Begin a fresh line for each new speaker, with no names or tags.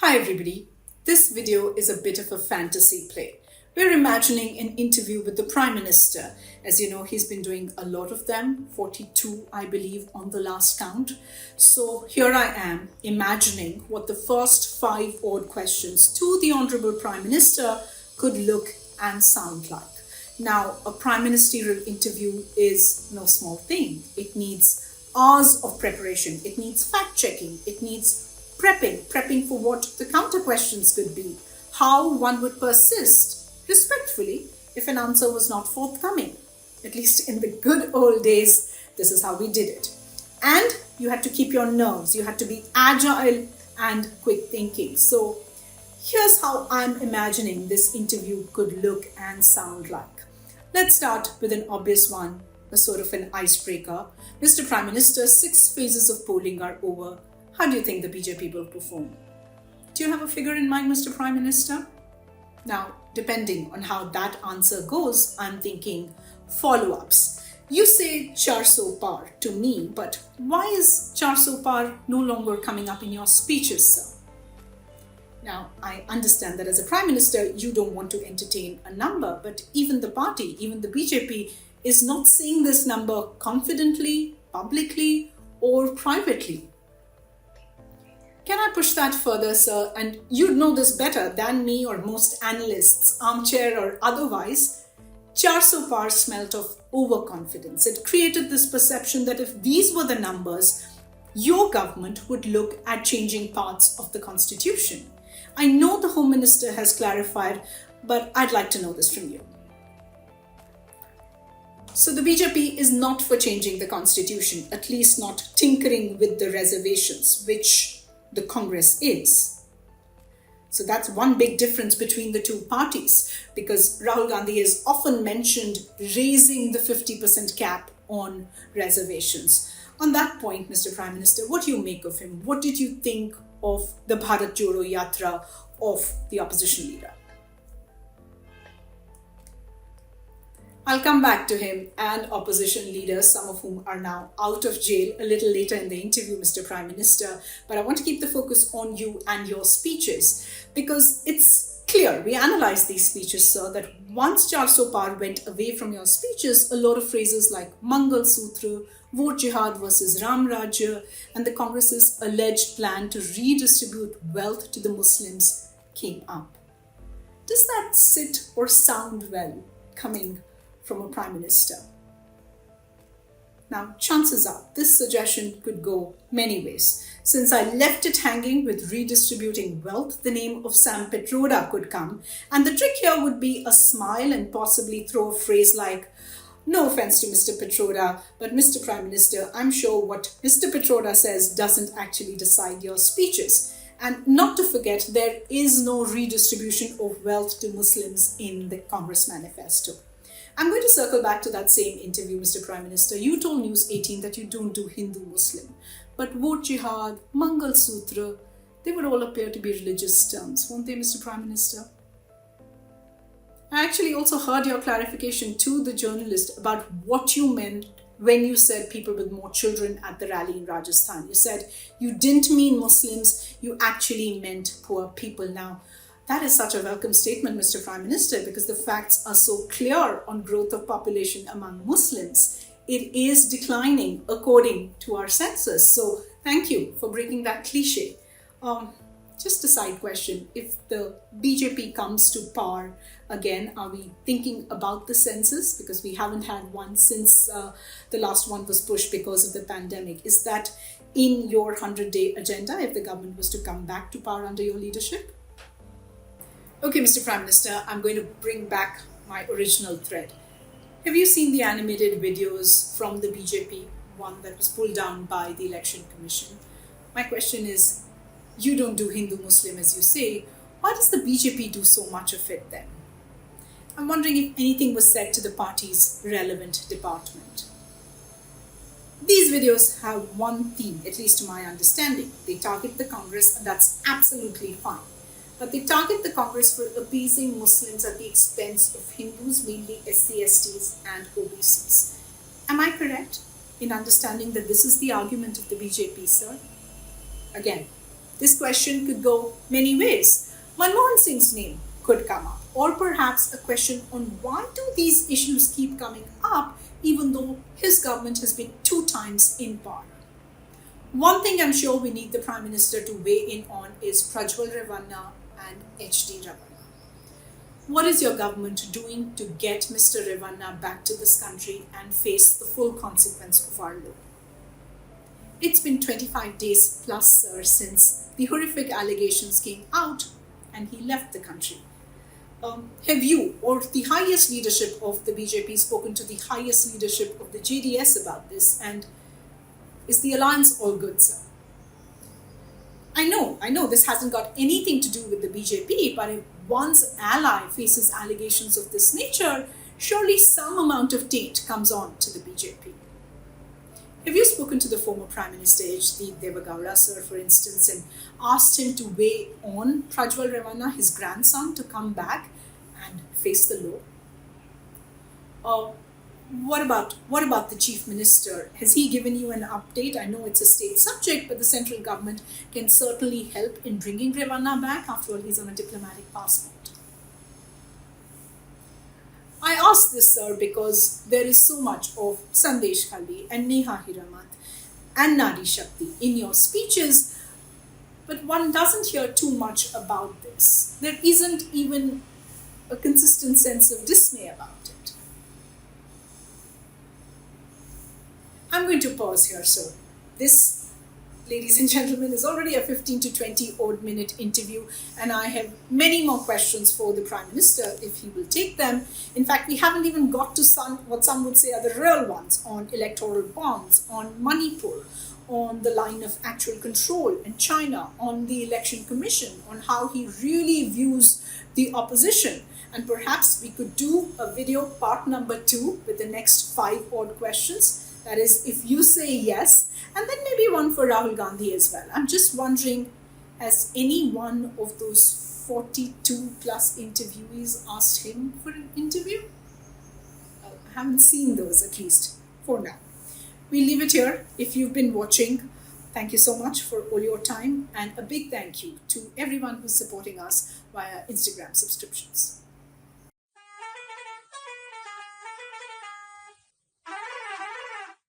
Hi everybody, this video is a bit of a fantasy play. We're imagining an interview with the Prime Minister. As you know, he's been doing a lot of them, 42 I believe on the last count. So here I am imagining what the first 5 odd questions to the Honourable Prime Minister could look and sound like. Now, a Prime Ministerial interview is no small thing. It needs hours of preparation. It needs fact-checking. It needs prepping for what the counter questions could be, how one would persist respectfully if an answer was not forthcoming. At least in the good old days, this is how we did it. And you had to keep your nerves, you had to be agile and quick thinking. So here's how I'm imagining this interview could look and sound like. Let's start with an obvious one, a sort of an icebreaker. Mr. Prime Minister, 6 phases of polling are over. How do you think the BJP will perform? Do you have a figure in mind, Mr. Prime Minister? Now, depending on how that answer goes, I'm thinking follow-ups. You say 400 par to me, but why is 400 par no longer coming up in your speeches, sir? Now, I understand that as a Prime Minister, you don't want to entertain a number, but even the party, even the BJP, is not saying this number confidently, publicly, or privately. Can I push that further, sir? And you'd know this better than me or most analysts, armchair or otherwise. 400 par smelt of overconfidence. It created this perception that if these were the numbers, your government would look at changing parts of the constitution. I know the Home Minister has clarified, but I'd like to know this from you. So the BJP is not for changing the constitution, at least not tinkering with the reservations, which the Congress is. So that's one big difference between the two parties, because Rahul Gandhi has often mentioned raising the 50% cap on reservations. On that point, Mr. Prime Minister, what do you make of him? What did you think of the Bharat Jodo Yatra of the opposition leader? I'll come back to him and opposition leaders, some of whom are now out of jail, a little later in the interview, Mr. Prime Minister. But I want to keep the focus on you and your speeches, because it's clear, we analyzed these speeches, sir, that once 400 par went away from your speeches, a lot of phrases like Mangal Sutra, Vote Jihad versus Ram Rajya, and the Congress's alleged plan to redistribute wealth to the Muslims came up. Does that sit or sound well coming from a Prime Minister? Now, chances are this suggestion could go many ways. Since I left it hanging with redistributing wealth, the name of Sam Pitroda could come, and the trick here would be a smile and possibly throw a phrase like, "No offense to Mr. Pitroda, but Mr. Prime Minister, I'm sure what Mr. Pitroda says doesn't actually decide your speeches." And not to forget, there is no redistribution of wealth to Muslims in the Congress manifesto. I'm going to circle back to that same interview, Mr. Prime Minister. You told News 18 that you don't do Hindu-Muslim. But Vote Jihad, Mangal Sutra, they would all appear to be religious terms, won't they, Mr. Prime Minister? I actually also heard your clarification to the journalist about what you meant when you said people with more children at the rally in Rajasthan. You said you didn't mean Muslims, you actually meant poor people. Now, that is such a welcome statement, Mr. Prime Minister, because the facts are so clear on growth of population among Muslims. It is declining according to our census. So thank you for breaking that cliche. Just a side question. If the BJP comes to power again, are we thinking about the census? Because we haven't had one since the last one was pushed because of the pandemic. Is that in your 100-day agenda if the government was to come back to power under your leadership? Okay, Mr. Prime Minister, I'm going to bring back my original thread. Have you seen the animated videos from the BJP, one that was pulled down by the Election Commission? My question is, you don't do Hindu-Muslim as you say, why does the BJP do so much of it then? I'm wondering if anything was said to the party's relevant department. These videos have one theme, at least to my understanding. They target the Congress, and that's absolutely fine. But they target the Congress for appeasing Muslims at the expense of Hindus, mainly SC, STs and OBCs. Am I correct in understanding that this is the argument of the BJP, sir? Again, This question could go many ways. Manmohan Singh's name could come up, or perhaps a question on why do these issues keep coming up even though his government has been 2 times in power. One thing I'm sure we need the Prime Minister to weigh in on is Prajwal Revanna and H.D. Ravanna. What is your government doing to get Mr. Revanna back to this country and face the full consequence of our law? It's been 25 days plus, sir, since the horrific allegations came out and he left the country. Have you or the highest leadership of the BJP spoken to the highest leadership of the JDS about this? And is the alliance all good, sir? I know this hasn't got anything to do with the BJP, but if one's ally faces allegations of this nature, surely some amount of taint comes on to the BJP. Have you spoken to the former Prime Minister H.D. Devagowda, sir, for instance, and asked him to weigh on Prajwal Revanna, his grandson, to come back and face the law? What about the Chief Minister? Has he given you an update? I know it's a state subject, but the central government can certainly help in bringing Revanna back. After all, he's on a diplomatic passport. I ask this, sir, because there is so much of Sandesh Khaldi and Neha Hiramat and Nari Shakti in your speeches, but one doesn't hear too much about this. There isn't even a consistent sense of dismay about it. I'm going to pause here, sir. This, ladies and gentlemen, is already a 15 to 20 odd minute interview, and I have many more questions for the Prime Minister if he will take them. In fact, we haven't even got to what some would say are the real ones on electoral bonds, on Manipur, on the line of actual control in China, on the Election Commission, on how he really views the opposition. And perhaps we could do a video part number 2 with the next 5 odd questions. That is, if you say yes, and then maybe one for Rahul Gandhi as well. I'm just wondering, has any one of those 42 plus interviewees asked him for an interview? I haven't seen those, at least for now. We leave it here. If you've been watching, thank you so much for all your time, and a big thank you to everyone who's supporting us via Instagram subscriptions.